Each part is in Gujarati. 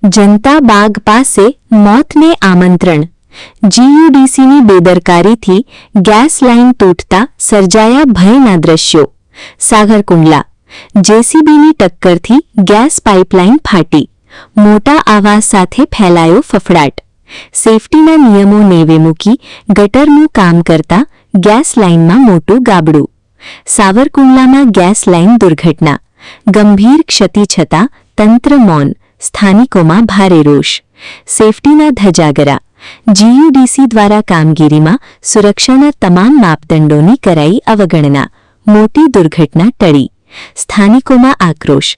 જનતા બાગ પાસે મોતને આમંત્રણ। જીયુડીસીની બેદરકારીથી ગેસ લાઇન તૂટતા સર્જાયા ભયના દ્રશ્યો। સાગરકુંડલા જેસીબીની ટક્કરથી ગેસ પાઇપલાઇન ફાટી, મોટા આવાજ સાથે ફેલાયો ફફડાટ। સેફટીના નિયમો નેવે મૂકી ગટરનું કામ કરતા ગેસ લાઇનમાં મોટું ગાબડું। સાવરકુંડલામાં ગેસ લાઇન દુર્ઘટના, ગંભીર ક્ષતિ છતાં તંત્ર મૌન, સ્થાનિકોમાં ભારે રોષ। સેફટીના ધજાગરા, જીયુડીસી દ્વારા કામગીરીમાં સુરક્ષાના તમામ માપદંડોની કરાઈ અવગણના, મોટી દુર્ઘટના ટળી। સ્થાનિકોમાં આક્રોશ,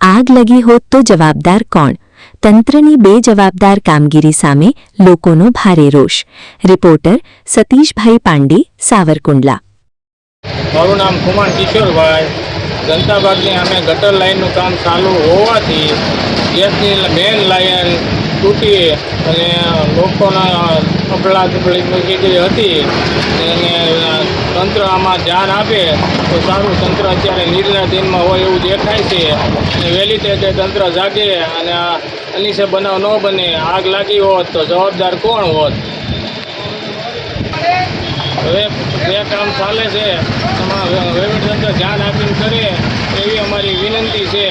આગ લગી હોત તો જવાબદાર કોણ? તંત્રની બેજવાબદાર કામગીરી સામે લોકોનો ભારે રોષ। રિપોર્ટર સતીશભાઈ પાંડે, સાવરકુંડલા। મારું નામ કુમાર કિશોરભાઈ। જનતા બાગની અમે ગટર લાઇનનું કામ ચાલુ હોવાથી ગેસની મેન લાઇન તૂટી અને લોકોના અફડાતફડી હતી અને તંત્ર આમાં ધ્યાન આપે તો સારું। તંત્ર અત્યારે નિર્ણયાધીનમાં હોય એવું દેખાય છે અને વહેલી તકે તંત્ર જાગે અને અનિષ્ટ બનાવ ન બને। આગ લાગી હોત તો જવાબદાર કોણ હોત? હવે જે કામ ચાલે છે એમાં વહીવટીતંત્ર ધ્યાન આપીને કરે એવી અમારી વિનંતી છે।